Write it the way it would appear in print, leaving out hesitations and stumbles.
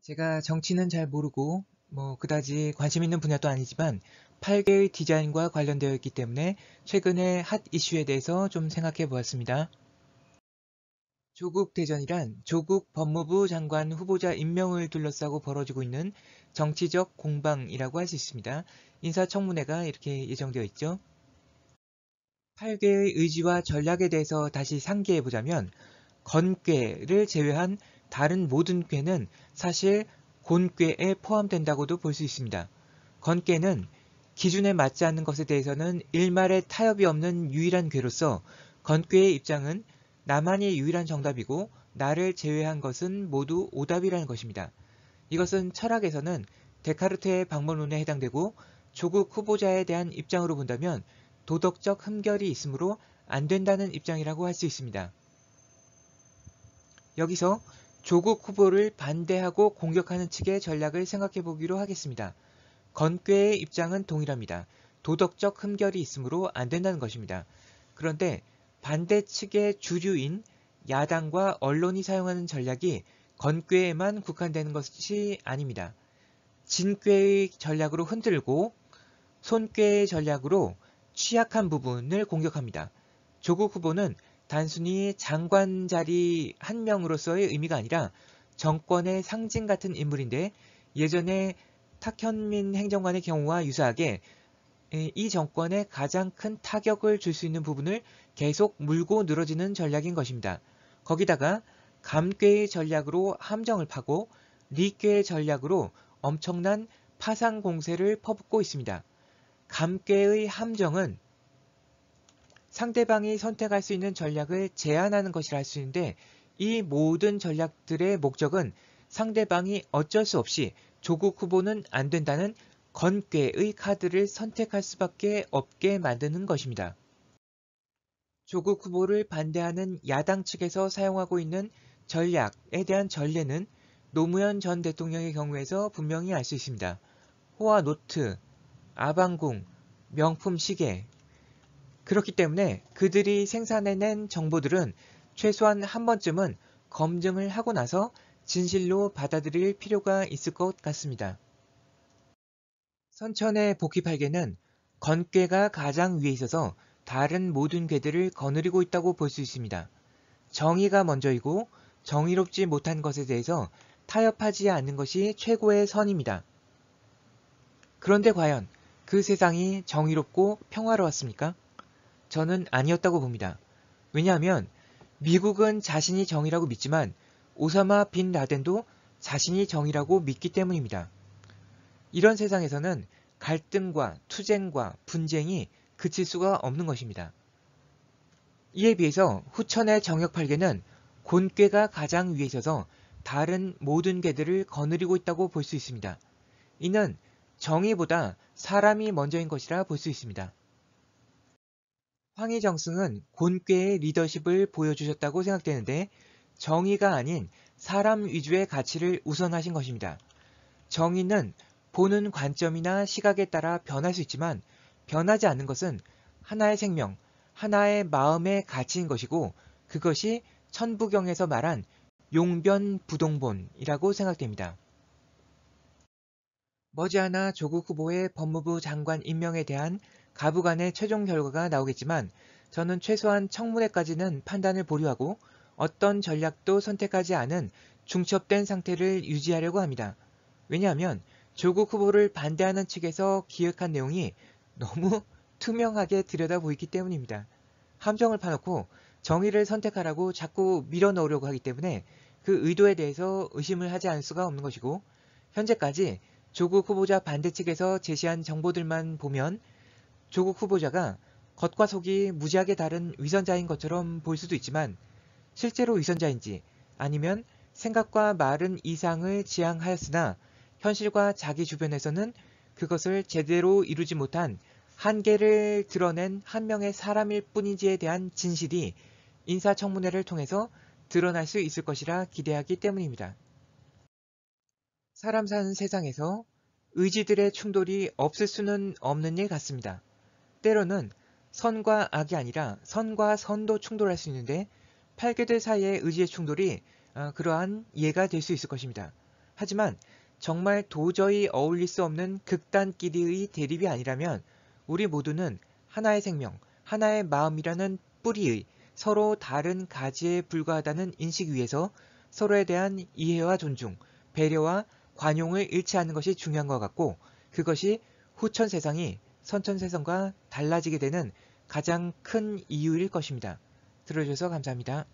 제가 정치는 잘 모르고 그다지 관심 있는 분야도 아니지만 8개의 디자인과 관련되어 있기 때문에 최근에 핫 이슈에 대해서 좀 생각해 보았습니다. 조국 대전이란 조국 법무부 장관 후보자 임명을 둘러싸고 벌어지고 있는 정치적 공방이라고 할 수 있습니다. 인사청문회가 이렇게 예정되어 있죠. 8개의 의지와 전략에 대해서 다시 상기해 보자면 건꾀를 제외한 다른 모든 꾀는 사실 곤꾀에 포함된다고도 볼 수 있습니다. 건꾀는 기준에 맞지 않는 것에 대해서는 일말의 타협이 없는 유일한 꾀로서 건꾀의 입장은 나만이 유일한 정답이고 나를 제외한 것은 모두 오답이라는 것입니다. 이것은 철학에서는 데카르트의 방법론에 해당되고 조국 후보자에 대한 입장으로 본다면 도덕적 흠결이 있으므로 안 된다는 입장이라고 할 수 있습니다. 여기서 조국 후보를 반대하고 공격하는 측의 전략을 생각해 보기로 하겠습니다. 건꾀의 입장은 동일합니다. 도덕적 흠결이 있으므로 안 된다는 것입니다. 그런데 반대 측의 주류인 야당과 언론이 사용하는 전략이 건꾀에만 국한되는 것이 아닙니다. 진꾀의 전략으로 흔들고 손꾀의 전략으로 취약한 부분을 공격합니다. 조국 후보는 단순히 장관 자리 한 명으로서의 의미가 아니라 정권의 상징 같은 인물인데 예전에 탁현민 행정관의 경우와 유사하게 이 정권에 가장 큰 타격을 줄 수 있는 부분을 계속 물고 늘어지는 전략인 것입니다. 거기다가 감꾀의 전략으로 함정을 파고 리꾀의 전략으로 엄청난 파상 공세를 퍼붓고 있습니다. 감꾀의 함정은 상대방이 선택할 수 있는 전략을 제한하는 것이라 할 수 있는데 이 모든 전략들의 목적은 상대방이 어쩔 수 없이 조국 후보는 안 된다는 건꾀의 카드를 선택할 수밖에 없게 만드는 것입니다. 조국 후보를 반대하는 야당 측에서 사용하고 있는 전략에 대한 전례는 노무현 전 대통령의 경우에서 분명히 알 수 있습니다. 호화 노트, 아방궁, 명품 시계. 그렇기 때문에 그들이 생산해낸 정보들은 최소한 한 번쯤은 검증을 하고 나서 진실로 받아들일 필요가 있을 것 같습니다. 선천의 복희팔계는 건꾀가 가장 위에 있어서 다른 모든 궤들을 거느리고 있다고 볼 수 있습니다. 정의가 먼저이고 정의롭지 못한 것에 대해서 타협하지 않는 것이 최고의 선입니다. 그런데 과연 그 세상이 정의롭고 평화로웠습니까? 저는 아니었다고 봅니다. 왜냐하면 미국은 자신이 정의라고 믿지만 오사마 빈 라덴도 자신이 정의라고 믿기 때문입니다. 이런 세상에서는 갈등과 투쟁과 분쟁이 그칠 수가 없는 것입니다. 이에 비해서 후천의 정역팔계는 곤꾀가 가장 위에 있어서 다른 모든 궤들을 거느리고 있다고 볼 수 있습니다. 이는 정의보다 사람이 먼저인 것이라 볼 수 있습니다. 황희정승은 곤꾀의 리더십을 보여주셨다고 생각되는데 정의가 아닌 사람 위주의 가치를 우선하신 것입니다. 정의는 보는 관점이나 시각에 따라 변할 수 있지만 변하지 않는 것은 하나의 생명, 하나의 마음의 가치인 것이고 그것이 천부경에서 말한 용변부동본이라고 생각됩니다. 머지않아 조국 후보의 법무부 장관 임명에 대한 가부간의 최종 결과가 나오겠지만 저는 최소한 청문회까지는 판단을 보류하고 어떤 전략도 선택하지 않은 중첩된 상태를 유지하려고 합니다. 왜냐하면 조국 후보를 반대하는 측에서 기획한 내용이 너무 투명하게 들여다 보이기 때문입니다. 함정을 파놓고 정의를 선택하라고 자꾸 밀어넣으려고 하기 때문에 그 의도에 대해서 의심을 하지 않을 수가 없는 것이고 현재까지 조국 후보자 반대 측에서 제시한 정보들만 보면 조국 후보자가 겉과 속이 무지하게 다른 위선자인 것처럼 보일 수도 있지만 실제로 위선자인지 아니면 생각과 말은 이상을 지향하였으나 현실과 자기 주변에서는 그것을 제대로 이루지 못한 한계를 드러낸 한 명의 사람일 뿐인지에 대한 진실이 인사청문회를 통해서 드러날 수 있을 것이라 기대하기 때문입니다. 사람 사는 세상에서 의지들의 충돌이 없을 수는 없는 일 같습니다. 때로는 선과 악이 아니라 선과 선도 충돌할 수 있는데 팔개들 사이의 의지의 충돌이 그러한 예가 될 수 있을 것입니다. 하지만 정말 도저히 어울릴 수 없는 극단끼리의 대립이 아니라면 우리 모두는 하나의 생명, 하나의 마음이라는 뿌리의 서로 다른 가지에 불과하다는 인식 위에서 서로에 대한 이해와 존중, 배려와 관용을 잃지 않는 것이 중요한 것 같고, 그것이 후천 세상이 선천 세상과 달라지게 되는 가장 큰 이유일 것입니다. 들어주셔서 감사합니다.